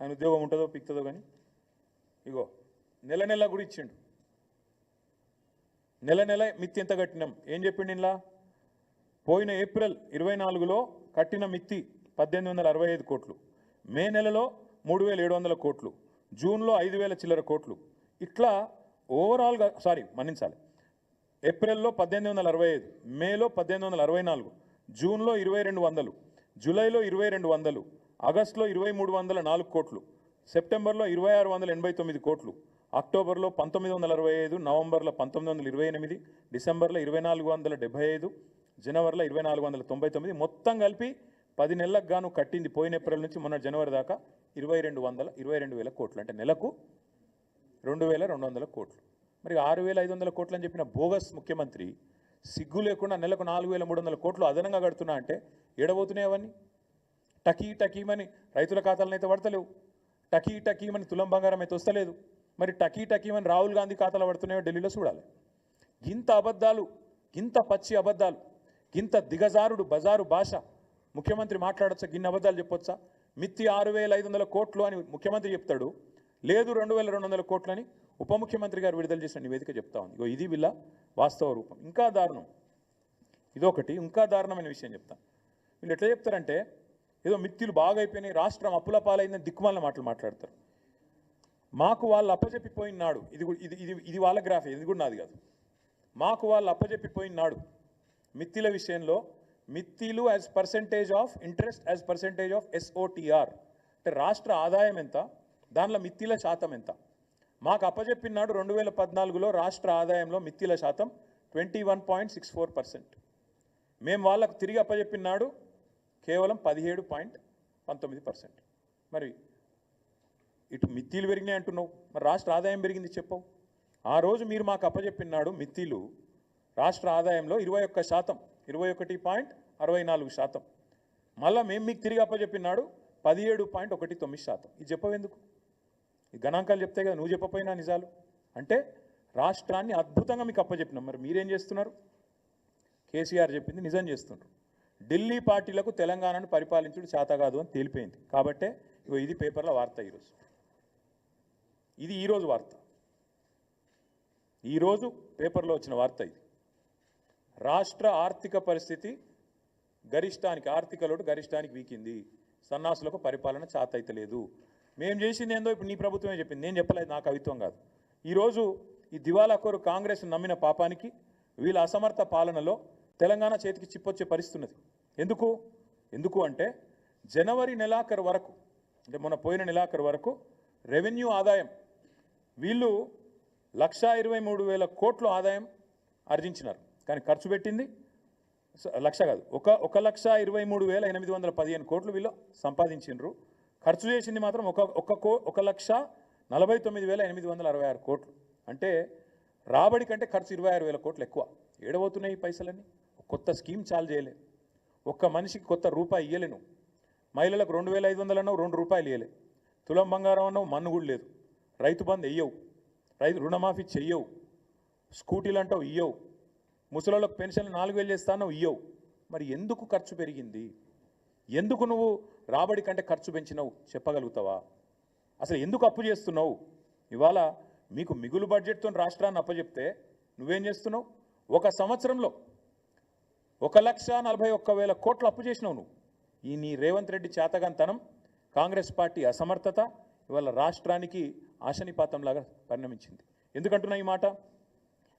ఆయన ఉద్యోగం ఉంటుందో పిక్తుందో కానీ ఇగో నెల నెల కూడా ఇచ్చిండు. నెల నెల మిత్తి ఎంత కట్టినాం ఏం చెప్పిండు ఇలా? పోయిన ఏప్రిల్ 24లో కట్టిన మిత్తి 1,865 కోట్లు, మే నెలలో 3,700 కోట్లు, జూన్లో 5,000 చిల్లర కోట్లు. ఇట్లా ఓవరాల్గా మన్నించాలి, ఏప్రిల్లో 1,865, మేలో 1,864, జూన్లో 2,200, జూలైలో 2,200, ఆగస్టులో 2,304 కోట్లు, సెప్టెంబర్లో 2,689 కోట్లు, అక్టోబర్లో 1,965, నవంబర్లో 1,928, డిసెంబర్లో 2,475, జనవరిలో 2,499, మొత్తం కలిపి 10 నెలలకు గాను కట్టింది పోయిన ఏప్రిల్ నుంచి మొన్న జనవరి దాకా 22,000 కోట్లు, అంటే నెలకు 2,200 కోట్లు. మరి 6,500 కోట్లు అని చెప్పిన బోగస్ ముఖ్యమంత్రి సిగ్గు లేకుండా నెలకు 4,300 కోట్లు అదనంగా కడుతున్నా అంటే ఏడబోతున్నాయి అవన్నీ? టకీమని రైతుల ఖాతాలను అయితే పడతలేవు, టకీమని తులం బంగారం అయితే వస్తలేదు. మరి టకీమని రాహుల్ గాంధీ ఖాతాలో పడుతున్నాయో ఢిల్లీలో చూడాలి. ఇంత అబద్ధాలు, ఇంత పచ్చి అబద్ధాలు, ఇంత దిగజారుడు బజారు భాష ముఖ్యమంత్రి మాట్లాడచ్చా? గిన్ని అబద్ధాలు చెప్పొచ్చా? మిత్తి 6,500 కోట్లు అని ముఖ్యమంత్రి చెప్తాడు, లేదు 2,200 కోట్లు అని ఉప ముఖ్యమంత్రి గారు విడుదల చేసిన నివేదిక చెప్తా ఉంది. ఇది వీళ్ళ వాస్తవ రూపం. ఇంకా దారుణం ఇదొకటి. ఇంకా దారుణమైన విషయం చెప్తాను. వీళ్ళు ఎట్లా చెప్తారంటే ఏదో మిత్తులు బాగా అయిపోయినాయి, రాష్ట్రం అప్పుల పాలైందని దిక్కుమాలిన మాటలు మాట్లాడతారు. మాకు వాళ్ళు అప్పచెప్పిపోయినాడు, ఇది వాళ్ళ గ్రాఫే, ఇది కూడా నాది కాదు. మాకు వాళ్ళు అప్పచెప్పిపోయినాడు మిత్తిల విషయంలో, మిత్తిలు as percentage of interest as percentage of SOTR, అంటే రాష్ట్ర ఆదాయం ఎంత, దానిలో మిత్తిల శాతం ఎంత. మాకు అప్పచెప్పినాడు 2014లో రాష్ట్ర ఆదాయంలో మిత్తిల శాతం 21.64%. మేము వాళ్ళకు తిరిగి అప్పచెప్పినాడు కేవలం 17.19%. మరి ఇటు మిత్తిలు పెరిగినాయి అంటున్నావు, మరి రాష్ట్ర ఆదాయం పెరిగింది చెప్పవు. ఆ రోజు మీరు మాకు అప్పచెప్పినాడు మిత్తిలు రాష్ట్ర ఆదాయంలో 21%, 21.64%. మళ్ళీ మేము మీకు తిరిగి అప్పచెప్పినాడు 17.19%. ఇది చెప్పవు ఎందుకు? ఈ గణాంకాలు చెప్తే కదా నువ్వు చెప్పపోయినా నిజాలు. అంటే రాష్ట్రాన్ని అద్భుతంగా మీకు అప్పచెప్పినాం. మరి మీరేం చేస్తున్నారు? కేసీఆర్ చెప్పింది నిజం చేస్తున్నారు. ఢిల్లీ పార్టీలకు తెలంగాణను పరిపాలించుడు చేత కాదు అని తేలిపోయింది. కాబట్టే ఇది పేపర్ల వార్త ఈరోజు. ఇది ఈరోజు వార్త, ఈరోజు పేపర్లో వచ్చిన వార్త ఇది. రాష్ట్ర ఆర్థిక పరిస్థితి గరిష్టానికి, ఆర్థిక లోటు గరిష్టానికి వీకింది, సన్నాసులకు పరిపాలన చాతైతలేదు. మేము చేసింది ఏందో ఇప్పుడు నీ ప్రభుత్వమే చెప్పింది, నేను చెప్పలేదు, నా కవిత్వం కాదు. ఈరోజు ఈ దివాలాకోరు కాంగ్రెస్ నమ్మిన పాపానికి వీళ్ళ అసమర్థ పాలనలో తెలంగాణ చేతికి చిప్పొచ్చే పరిస్థితి ఉన్నది. ఎందుకు అంటే జనవరి నెలాఖరు వరకు, అంటే మొన్న పోయిన నెలాఖరు వరకు రెవెన్యూ ఆదాయం వీళ్ళు 1,23,000 కోట్ల ఆదాయం ఆర్జించినారు. కానీ ఖర్చు పెట్టింది లక్ష కాదు, 1,23,815 కోట్లు వీళ్ళు సంపాదించినారు. ఖర్చు చేసింది మాత్రం 1,49,866 కోట్లు. అంటే రాబడి కంటే ఖర్చు 26,000 కోట్లు ఎక్కువ. ఏడబోతున్నాయి ఈ పైసలన్నీ? కొత్త స్కీమ్ చాలు చేయలే, ఒక్క మనిషికి కొత్త రూపాయి ఇయ్యలేను. మహిళలకు 2,500 అన్నావు, 2 రూపాయలు ఇయ్యలే. తులం బంగారం అన్నావు, మన్ను కూడా లేదు. రైతు బంధు వెయ్యవు, రైతు రుణమాఫీ చెయ్యవు, స్కూటీలు అంటావు ఇయ్యవు, ముసలోళ్ళకు పెన్షన్లు 4,000 చేస్తానో ఇయ్యవు. మరి ఎందుకు ఖర్చు పెరిగింది? ఎందుకు నువ్వు రాబడి కంటే ఖర్చు పెంచినావు చెప్పగలుగుతావా? అసలు ఎందుకు అప్పు చేస్తున్నావు? ఇవాళ మీకు మిగులు బడ్జెట్తో రాష్ట్రాన్ని అప్పచెప్తే నువ్వేం చేస్తున్నావు? ఒక సంవత్సరంలో 1,41,000 కోట్లు అప్పు చేసినావు నువ్వు. ఈ నీ రేవంత్ రెడ్డి చేతగాంతనం, కాంగ్రెస్ పార్టీ అసమర్థత ఇవాళ రాష్ట్రానికి ఆశనిపాతంలాగా పరిణమించింది. ఎందుకంటున్నా ఈ మాట?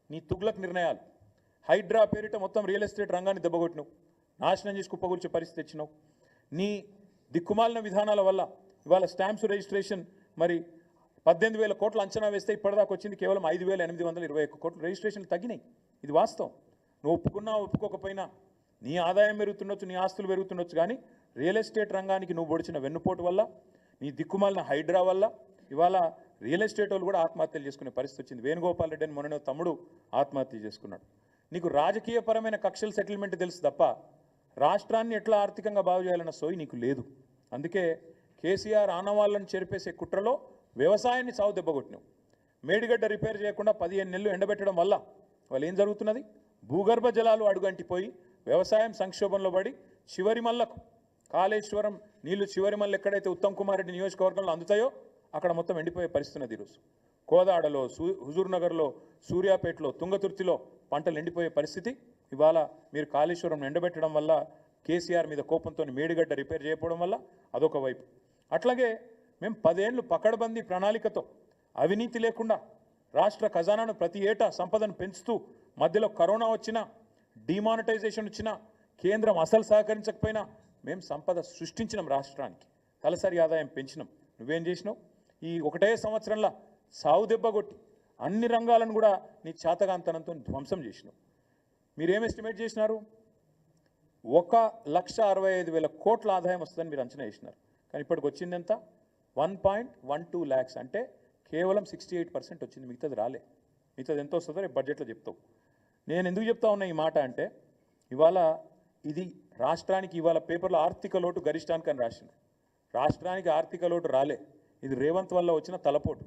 నీ తుగ్లక్ నిర్ణయాలు, హైడ్రా పేరిట మొత్తం రియల్ ఎస్టేట్ రంగాన్ని దెబ్బకొట్టినావు, నాశనం చేసి కుప్పగూల్చే పరిస్థితి తెచ్చినావు. నీ దిక్కుమాలిన విధానాల వల్ల ఇవాళ స్టాంప్స్ రిజిస్ట్రేషన్ మరి 18,000 కోట్లు అంచనా వేస్తే ఇప్పటిదాకా వచ్చింది కేవలం 5,821 కోట్లు రిజిస్ట్రేషన్లు తగ్గినాయి. ఇది వాస్తవం. నువ్వు ఒప్పుకున్నా ఒప్పుకోకపోయినా నీ ఆదాయం పెరుగుతుండొచ్చు, నీ ఆస్తులు పెరుగుతుండొచ్చు, కానీ రియల్ ఎస్టేట్ రంగానికి నువ్వు పొడిచిన వెన్నుపోటు వల్ల, నీ దిక్కుమాలిన హైడ్రా వల్ల ఇవాళ రియల్ ఎస్టేట్ వాళ్ళు కూడా ఆత్మహత్యలు చేసుకునే పరిస్థితి వచ్చింది. వేణుగోపాల్ రెడ్డి అని మొన్న తమ్ముడు ఆత్మహత్య చేసుకున్నాడు. నీకు రాజకీయపరమైన కక్షల సెటిల్మెంట్ తెలుసు తప్ప రాష్ట్రాన్ని ఎట్లా ఆర్థికంగా బాగు చేయాలన్న సోయి నీకు లేదు. అందుకే కేసీఆర్ ఆనవాళ్ళను చెరిపేసే కుట్రలో వ్యవసాయాన్ని సాగు దెబ్బకొట్టినావు. మేడిగడ్డ రిపేర్ చేయకుండా 15 నెలలు ఎండబెట్టడం వల్ల వాళ్ళు ఏం జరుగుతున్నది? భూగర్భ జలాలు అడుగంటిపోయి వ్యవసాయం సంక్షోభంలో పడి చివరి మల్లకు కాళేశ్వరం నీళ్లు చివరి మల్ల ఎక్కడైతే ఉత్తమ్ కుమార్ రెడ్డి నియోజకవర్గంలో అందుతాయో అక్కడ మొత్తం ఎండిపోయే పరిస్థితి ఈరోజు. కోదాడలో, హుజూర్నగర్లో, సూర్యాపేటలో, తుంగతుర్తిలో పంటలు ఎండిపోయే పరిస్థితి. ఇవాళ మీరు కాళేశ్వరం ఎండబెట్టడం వల్ల, కేసీఆర్ మీద కోపంతో మేడిగడ్డ రిపేర్ చేయకపోవడం వల్ల అదొక వైపు. అట్లాగే మేము 10 ఏళ్ళు పకడ్బందీ ప్రణాళికతో అవినీతి లేకుండా రాష్ట్ర ఖజానాను ప్రతి ఏటా సంపదను పెంచుతూ, మధ్యలో కరోనా వచ్చినా, డిమానిటైజేషన్ వచ్చినా, కేంద్రం అసలు సహకరించకపోయినా మేము సంపద సృష్టించినాం, రాష్ట్రానికి తలసరి ఆదాయం పెంచినాం. నువ్వేం చేసినావు? ఈ ఒకటే సంవత్సరంలో సావు దెబ్బ కొట్టి అన్ని రంగాలను కూడా నీ చేతగాంతనంతో ధ్వంసం చేసినావు. మీరేం ఎస్టిమేట్ చేసినారు? 1,65,000 కోట్ల ఆదాయం వస్తుందని మీరు అంచనా వేసినారు. కానీ ఇప్పటికి వచ్చింది ఎంత? 1.12 lakhs, అంటే కేవలం 68% వచ్చింది. మిగతాది రాలే. మిగతాది ఎంత వస్తుందో రేపు బడ్జెట్లో చెప్తావు. నేను ఎందుకు చెప్తా ఉన్నా ఈ మాట అంటే, ఇవాళ ఇది రాష్ట్రానికి ఇవాళ పేపర్లో ఆర్థిక లోటు గరిష్టానికి అని రాసింది. రాష్ట్రానికి ఆర్థిక లోటు రాలే, ఇది రేవంత్ వల్ల వచ్చిన తలపోటు.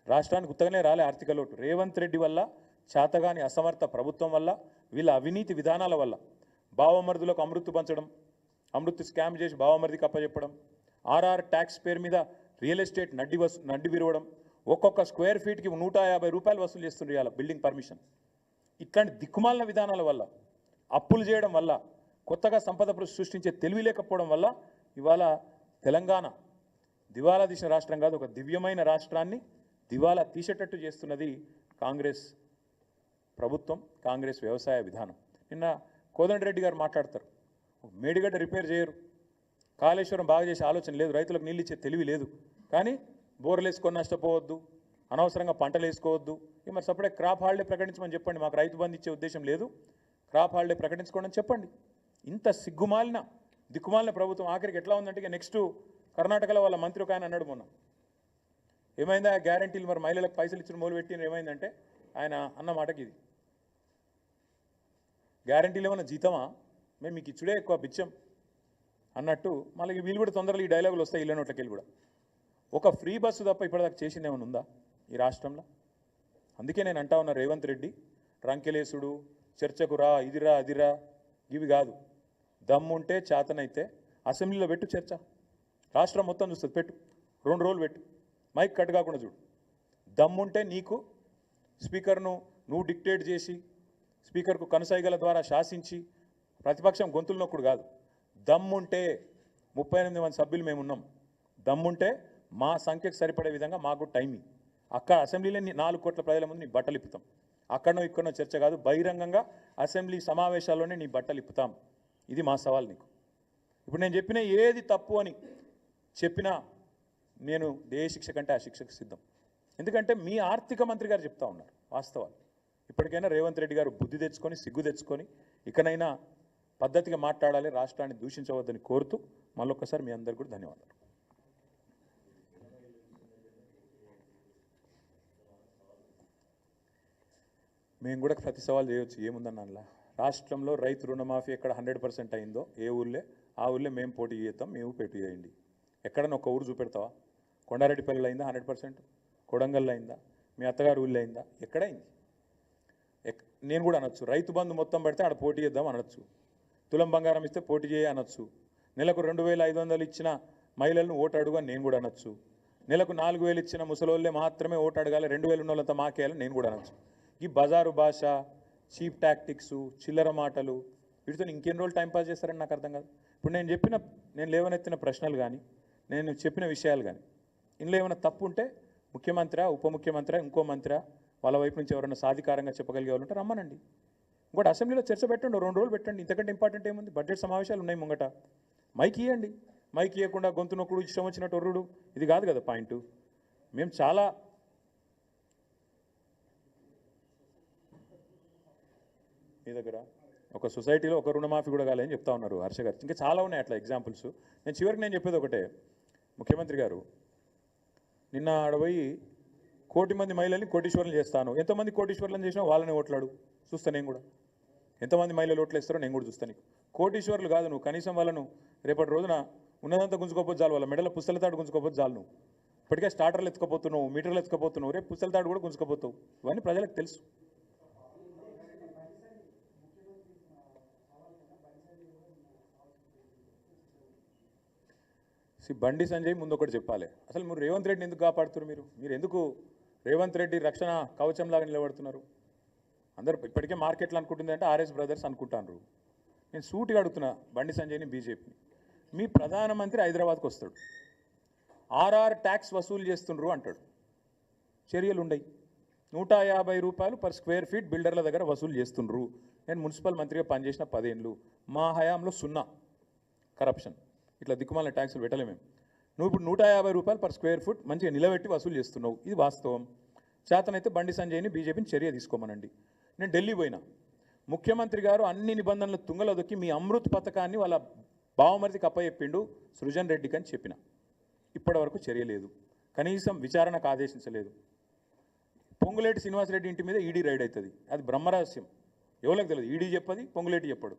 రాష్ట్రానికి ఉత్తగానే రాలే ఆర్థిక లోటు. రేవంత్ రెడ్డి వల్ల, చేతగాని అసమర్థ ప్రభుత్వం వల్ల, వీళ్ళ అవినీతి విధానాల వల్ల, బావమరుదులకు అమృత్ పంచడం, అమృత్ స్కామ్ చేసి బావమరిదికి అప్పచెప్పడం, ఆర్ఆర్ ట్యాక్స్ పేరు మీద రియల్ ఎస్టేట్ నడ్డి విరవడం, ఒక్కొక్క స్క్వేర్ ఫీట్కి 150 రూపాయలు వసూలు చేస్తుండ్రు ఇవాళ బిల్డింగ్ పర్మిషన్. ఇట్లాంటి దిక్కుమాలిన విధానాల వల్ల, అప్పులు చేయడం వల్ల, కొత్తగా సంపద సృష్టించే తెలివి లేకపోవడం వల్ల ఇవాళ తెలంగాణ దివాలా తీసిన రాష్ట్రం కాదు, ఒక దివ్యమైన రాష్ట్రాన్ని దివాలా తీసేటట్టు చేస్తున్నది కాంగ్రెస్ ప్రభుత్వం, కాంగ్రెస్ వ్యవసాయ విధానం. నిన్న కోదండరెడ్డి గారు మాట్లాడతారు, మేడిగడ్డ రిపేర్ చేయరు, కాళేశ్వరం బాగా చేసే ఆలోచన లేదు, రైతులకు నీళ్ళు ఇచ్చే తెలివి లేదు, కానీ బోర్లు వేసుకొని నష్టపోవద్దు, అనవసరంగా పంటలు వేసుకోవద్దు. మరి సపరేట్ క్రాప్ హాలిడే ప్రకటించమని చెప్పండి, మాకు రైతు బంధు ఇచ్చే ఉద్దేశం లేదు, క్రాప్ హాలిడే ప్రకటించుకోండి అని చెప్పండి. ఇంత సిగ్గుమాలిన దిక్కుమాలిన ప్రభుత్వం ఆఖరికి ఎట్లా ఉందంటే, నెక్స్ట్ కర్ణాటకలో వాళ్ళ మంత్రి ఒక ఆయన అన్నాడు మొన్న, ఏమైందా గ్యారంటీలు మరి మహిళలకు పైసలు ఇచ్చిన మొదలు పెట్టిన ఏమైందంటే, ఆయన అన్న మాటకి ఇది, గ్యారంటీలు ఏమన్నా జీతమా, మేము మీకు ఇచ్చుడే ఎక్కువ బిచ్చం అన్నట్టు. మళ్ళీ వీళ్ళు కూడా తొందరగా ఈ డైలాగులు వస్తాయి ఇళ్ళ నోట్లకి వెళ్ళి కూడా. ఒక ఫ్రీ బస్సు తప్ప ఇప్పటిదాకా చేసింది ఏమైనా ఉందా ఈ రాష్ట్రంలో? అందుకే నేను అంటా ఉన్నా, రేవంత్ రెడ్డి రంకెలేసుడు, చర్చకు రా, ఇదిరా అదిరా ఇవి కాదు. దమ్ముంటే చేతనైతే అసెంబ్లీలో పెట్టు చర్చ, రాష్ట్రం మొత్తం చూస్తుంది, పెట్టు, 2 రోజులు పెట్టు, మైక్ కట్ కాకుండా చూడు. దమ్ముంటే నీకు స్పీకర్ను నువ్వు డిక్టేట్ చేసి స్పీకర్కు కనుసైగల ద్వారా శాసించి ప్రతిపక్షం గొంతులు నొక్కుడు కాదు. దమ్ముంటే 38 మంది సభ్యులు మేమున్నాం, దమ్ముంటే మా సంఖ్యకు సరిపడే విధంగా మాకు టైమింగ్ అక్కడ అసెంబ్లీలో 4 కోట్ల ప్రజల ముందు నీ బట్టలు ఇప్పుతాం. అక్కడనో ఇక్కడనో చర్చ కాదు, బహిరంగంగా అసెంబ్లీ సమావేశాల్లోనే నీ బట్టలు ఇప్పుతాం. ఇది మా సవాల్ నీకు. ఇప్పుడు నేను చెప్పిన ఏది తప్పు అని చెప్పినా నేను ఏ శిక్ష కంటే ఆ శిక్షకు సిద్ధం. ఎందుకంటే మీ ఆర్థిక మంత్రి గారు చెప్తా ఉన్నారు వాస్తవాలు. ఇప్పటికైనా రేవంత్ రెడ్డి గారు బుద్ధి తెచ్చుకొని, సిగ్గు తెచ్చుకొని ఇకనైనా పద్ధతిగా మాట్లాడాలి, రాష్ట్రాన్ని దూషించవద్దని కోరుతూ మళ్ళొక్కసారి మీ అందరికీ కూడా ధన్యవాదాలు. మేము కూడా ప్రతి సవాల్ చేయవచ్చు, ఏముందన్న అందులో. రాష్ట్రంలో రైతు రుణమాఫీ ఎక్కడ 100% అయిందో ఏ ఊళ్ళే ఆ ఊళ్ళే మేము పోటీ చేస్తాం, మేము పోటీ చేయండి. ఎక్కడన్నా ఒక ఊరు చూపెడతావా? కొండారెడ్డిపల్లిలో అయిందా 100%? కొడంగల్లో అయిందా? మీ అత్తగారు ఊళ్ళో అయిందా? ఎక్కడైంది? నేను కూడా అనొచ్చు, రైతు బంధు మొత్తం పెడితే ఆడ పోటీ చేద్దాం అనొచ్చు, తులం బంగారం ఇస్తే పోటీ చేయ అనొచ్చు, నెలకు 2500 ఇచ్చిన మహిళలను ఓటు అడుగు అని నేను కూడా అనొచ్చు, నెలకు 4000 ఇచ్చిన ముసలోళ్ళే మాత్రమే ఓటు అడగాలి, 2000 ఉన్న వాళ్ళంతా మాకేయాలని నేను కూడా అనొచ్చు. ఈ బజారు భాష, చీప్ టాక్టిక్స్, చిల్లర మాటలు, వీటితో ఇంకెన్ని రోజులు టైంపాస్ చేస్తారని నాకు అర్థం కాదు. ఇప్పుడు నేను లేవనెత్తిన ప్రశ్నలు కానీ, నేను చెప్పిన విషయాలు కానీ ఇందులో ఏమైనా తప్పు ఉంటే ముఖ్యమంత్రి, ఉప ముఖ్యమంత్రి, ఇంకో మంత్రి వాళ్ళ వైపు నుంచి ఎవరైనా సాధికారంగా చెప్పగలిగే వాళ్ళు ఉంటే రమ్మనండి. ఇంకోటి అసెంబ్లీలో చర్చ పెట్టండి, 2 రోజులు పెట్టండి. ఇంతకంటే ఇంపార్టెంట్ ఏముంది? బడ్జెట్ సమావేశాలు ఉన్నాయి ముంగట, మైక్ ఇవ్వండి. మైక్ ఇవ్వకుండా గొంతు నొక్కుడు, ఇష్టం వచ్చినట్టు ఒర్రుడు, ఇది కాదు కదా పాయింట్. మేము చాలా మీ దగ్గర ఒక సొసైటీలో ఒక రుణమాఫీ కూడా కాలేదని చెప్తా ఉన్నారు హర్ష గారు. ఇంకా చాలా ఉన్నాయి అట్లా ఎగ్జాంపుల్స్. నేను చెప్పేది ఒకటే, ముఖ్యమంత్రి గారు నిన్న ఆడపోయి 1 కోటి మంది మహిళల్ని కోటీశ్వరులు చేస్తాను. ఎంతమంది కోటీశ్వరులను చేసినా వాళ్ళని ఓట్లాడు చూస్తా. నేను కూడా ఎంతమంది మహిళలు ఓట్లు ఇస్తారో నేను కూడా చూస్తాను. నీకు కోటీశ్వరులు కాదు, నువ్వు కనీసం వాళ్ళను రేపటి రోజున ఉన్నదంతా గుంజుకోపోతే చాలు, వాళ్ళ మెడల పుస్తలతాడు గుంజుకోపోతే చాలు. నువ్వు ఇప్పటికే స్టార్టర్లు ఎత్తుకపోతున్నావు, మీటర్లు ఎత్తుకపోతున్నావు, రేపు పుస్తలతాడు కూడా గుంజుకోపోతావు. ఇవన్నీ ప్రజలకు తెలుసు. బండి సంజయ్ ముందు ఒకటి చెప్పాలి, అసలు మీరు రేవంత్ రెడ్డిని ఎందుకు కాపాడుతున్నారు? మీరు ఎందుకు రేవంత్ రెడ్డి రక్షణ కవచంలాగా నిలబడుతున్నారు? అందరూ ఇప్పటికే మార్కెట్లు అనుకుంటుంది అంటే ఆర్ఎస్ బ్రదర్స్ అనుకుంటారు. నేను సూటిగా అడుగుతున్నా బండి సంజయ్ని, బీజేపీని, మీ ప్రధానమంత్రి హైదరాబాద్కి వస్తాడు, ఆర్ఆర్ ట్యాక్స్ వసూలు చేస్తుండ్రు అంటాడు, చర్యలు ఉండయి. 150 రూపాయలు పర్ స్క్వేర్ ఫీట్ బిల్డర్ల దగ్గర వసూలు చేస్తుండ్రు. నేను మున్సిపల్ మంత్రిగా పనిచేసిన 10 ఏళ్ళు, మా హయాంలో 0 కరప్షన్, ఇట్లా దిక్కుమాల ట్యాక్సులు పెట్టలేము. నువ్వు ఇప్పుడు 150 రూపాయలు పర్ స్క్వేర్ ఫుట్ మంచిగా నిలబెట్టి వసూలు చేస్తున్నావు, ఇది వాస్తవం. చేతనైతే బండి సంజయ్ని, బీజేపీని చర్య తీసుకోమనండి. నేను ఢిల్లీ పోయినా, ముఖ్యమంత్రి గారు అన్ని నిబంధనలు తుంగలో దొక్కి మీ అమృత్ పథకాన్ని వాళ్ళ బావమరిదికి అప్పచెప్పిండు సృజన్ రెడ్డికి అని చెప్పిన. ఇప్పటి వరకు చర్య లేదు, కనీసం విచారణకు ఆదేశించలేదు. పొంగులేటి శ్రీనివాసరెడ్డి ఇంటి మీద ఈడీ రైడ్ అవుతుంది, అది బ్రహ్మరహస్యం, ఎవరికి తెలియదు. ఈడీ చెప్పది, పొంగులేటి చెప్పడు.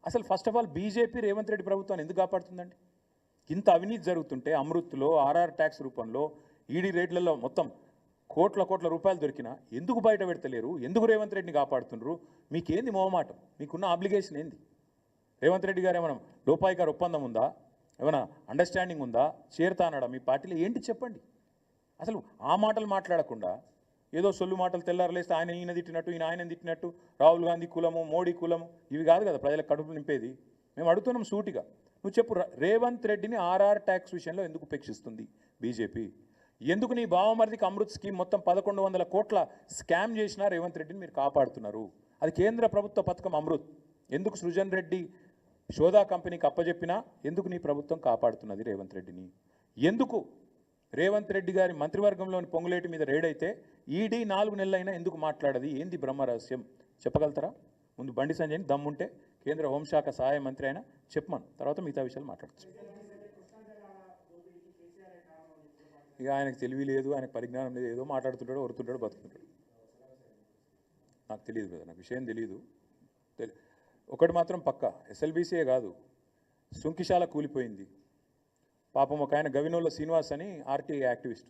అసలు first of all BJP Revanth Reddy ప్రభుత్వాన్ని ఎందుకు కాపాడుతుందండి? ఇంత అవినీతి జరుగుతుంటే అమృత్లో, ఆర్ఆర్ ట్యాక్స్ రూపంలో, ఈడీ రేట్లలో మొత్తం కోట్ల రూపాయలు దొరికినా ఎందుకు బయట పెడతలేరు? ఎందుకు రేవంత్ రెడ్డిని కాపాడుతున్నారు? మీకేంది మొహమాటం? మీకున్న అబ్లిగేషన్ ఏంది? రేవంత్ రెడ్డి గారు ఏమైనా లోపాయికార ఒప్పందం ఉందా? ఏమైనా అండర్స్టాండింగ్ ఉందా? చేరుతా అన్నాడా? మీ పార్టీలో ఏంటి చెప్పండి. అసలు ఆ మాటలు మాట్లాడకుండా ఏదో సొల్లు మాటలు తెల్లారలేస్తే ఆయన ఈయన తిట్టినట్టు, ఈయన ఆయన తిట్టినట్టు, రాహుల్ గాంధీ కులము, మోడీ కులము, ఇవి కాదు కదా ప్రజలకు కడుపు నింపేది. మేము అడుగుతున్నాం సూటిగా, నువ్వు చెప్పు, రేవంత్ రెడ్డిని ఆర్ఆర్ ట్యాక్స్ విషయంలో ఎందుకు ఉపేక్షిస్తుంది బీజేపీ? ఎందుకు నీ బావమరిదికి అమృత్ స్కీమ్ మొత్తం 1100 కోట్ల స్కామ్ చేసినా రేవంత్ రెడ్డిని మీరు కాపాడుతున్నారు? అది కేంద్ర ప్రభుత్వ పథకం అమృత్. ఎందుకు సృజన్ రెడ్డి షోదా కంపెనీకి అప్పజెప్పినా ఎందుకు నీ ప్రభుత్వం కాపాడుతున్నది రేవంత్ రెడ్డిని? ఎందుకు రేవంత్ రెడ్డి గారి మంత్రివర్గంలోని పొంగులేటి మీద రైడ్ అయితే ఈడీ 4 నెలలైనా ఎందుకు మాట్లాడది? ఏంది బ్రహ్మరహస్యం చెప్పగలుగుతారా? ముందు బండి సంజయ్ని దమ్ముంటే కేంద్ర హోంశాఖ సహాయ మంత్రి అయినా చెప్పమను, తర్వాత మిగతా విషయాలు మాట్లాడచ్చు. ఇక ఆయనకు తెలివి లేదు, ఆయనకు పరిజ్ఞానం లేదు, ఏదో మాట్లాడుతుంటాడు, ఒరుతుంటాడు, బతుకుతుంటాడు. నాకు తెలియదు కదా, నాకు విషయం తెలియదు. ఒకటి మాత్రం పక్క, ఎస్ఎల్బీసీయే కాదు, సుంకిశాల కూలిపోయింది, పాపం ఒక ఆయన గవినోళ్ళ శ్రీనివాస్ అని ఆర్టీఐ యాక్టివిస్ట్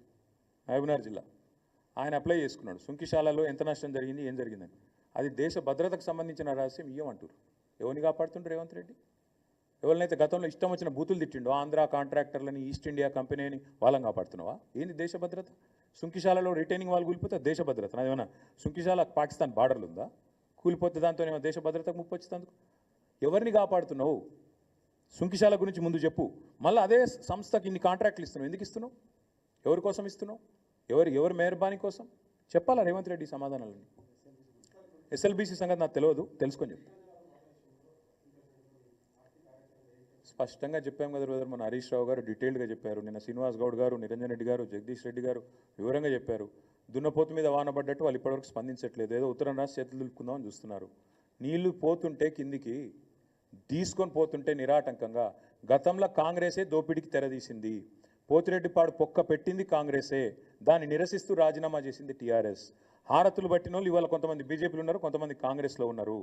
మహబూబ్నగర్ జిల్లా, ఆయన అప్లై చేసుకున్నాడు. సుంకిశాలలో ఎంత నష్టం జరిగింది, ఏం జరిగిందని. అది దేశ భద్రతకు సంబంధించిన రహస్యం ఇయ్యమంటారు. ఎవరిని కాపాడుతుండ్రు రేవంత్ రెడ్డి? ఎవరినైతే గతంలో ఇష్టం వచ్చిన బూతులు తిట్టిండో, ఆంధ్ర కాంట్రాక్టర్లని, ఈస్ట్ ఇండియా కంపెనీని వాళ్ళని కాపాడుతున్నావా? ఏంది దేశ భద్రత? సుంకిశాలలో రిటైనింగ్ వాళ్ళు కూలిపోతే దేశ భద్రత అదేమన్నా? సుంకిశాల పాకిస్తాన్ బార్డర్లు ఉందా? కూలిపోతే దాంతో ఏమో దేశ భద్రతకు ముప్పు వచ్చినందుకు ఎవరిని కాపాడుతున్నావు? సుంకిశాల గురించి ముందు చెప్పు. మళ్ళీ అదే సంస్థకి ఇన్ని కాంట్రాక్ట్లు ఇస్తున్నావు, ఎందుకు ఇస్తున్నావు? ఎవరి కోసం ఇస్తున్నావు? ఎవరి మెహర్బానీ కోసం? చెప్పాలా రేవంత్ రెడ్డి సమాధానాలని? ఎస్ఎల్బీసీ సంగతి నాకు తెలియదు, తెలుసుకొని చెప్పు. స్పష్టంగా చెప్పాం కదా బ్రదర్, మన హరీష్ రావు గారు డీటెయిల్డ్గా చెప్పారు, నిన్న శ్రీనివాస్ గౌడ్ గారు, నిరంజన్ రెడ్డి గారు, జగదీష్ రెడ్డి గారు వివరంగా చెప్పారు. దున్నపోతు మీద వాన పడ్డట్టు వాళ్ళు ఇప్పటివరకు స్పందించట్లేదు, ఏదో ఉత్తరం రాసి చేతులు దులుపుకుందామని చూస్తున్నారు. నీళ్లు పోతుంటే కిందికి తీసుకొని పోతుంటే నిరాటంకంగా గతంలో కాంగ్రెసే దోపిడీకి తెరదీసింది. పోతిరెడ్డిపాడు పొక్క పెట్టింది కాంగ్రెసే, దాన్ని నిరసిస్తూ రాజీనామా చేసింది టీఆర్ఎస్. హారతులు పట్టిన వాళ్ళు ఇవాళ కొంతమంది బీజేపీలో ఉన్నారు, కొంతమంది కాంగ్రెస్లో ఉన్నారు.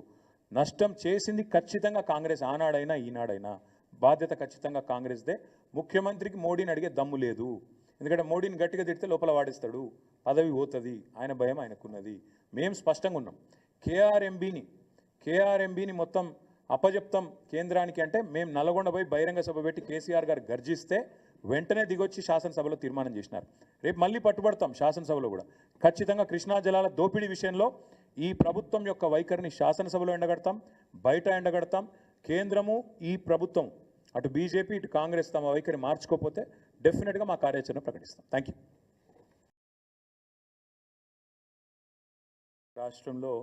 నష్టం చేసింది ఖచ్చితంగా కాంగ్రెస్, ఆనాడైనా ఈనాడైనా. బాధ్యత ఖచ్చితంగా కాంగ్రెస్దే. ముఖ్యమంత్రికి మోడీని అడిగే దమ్ము లేదు, ఎందుకంటే మోడీని గట్టిగా తిడితే లోపల వాడిస్తాడు, పదవి పోతుంది, ఆయన భయం ఆయనకున్నది. మేము స్పష్టంగా ఉన్నాం. కేఆర్ఎంబీని మొత్తం అప్పజెప్తాం కేంద్రానికి అంటే మేము నల్గొండ పోయి బహిరంగ సభ పెట్టి కేసీఆర్ గారు గర్జిస్తే వెంటనే దిగొచ్చి శాసనసభలో తీర్మానం చేసినారు. రేపు మళ్ళీ పట్టుబడతాం శాసనసభలో కూడా. ఖచ్చితంగా కృష్ణా జలాల దోపిడీ విషయంలో ఈ ప్రభుత్వం యొక్క వైఖరిని శాసనసభలో ఎండగడతాం, బయట ఎండగడతాం. కేంద్రము ఈ ప్రభుత్వం, అటు బీజేపీ ఇటు కాంగ్రెస్ తమ వైఖరి మార్చుకోకపోతే డెఫినెట్గా మా కార్యాచరణ ప్రకటిస్తాం. Thank you. రాష్ట్రంలో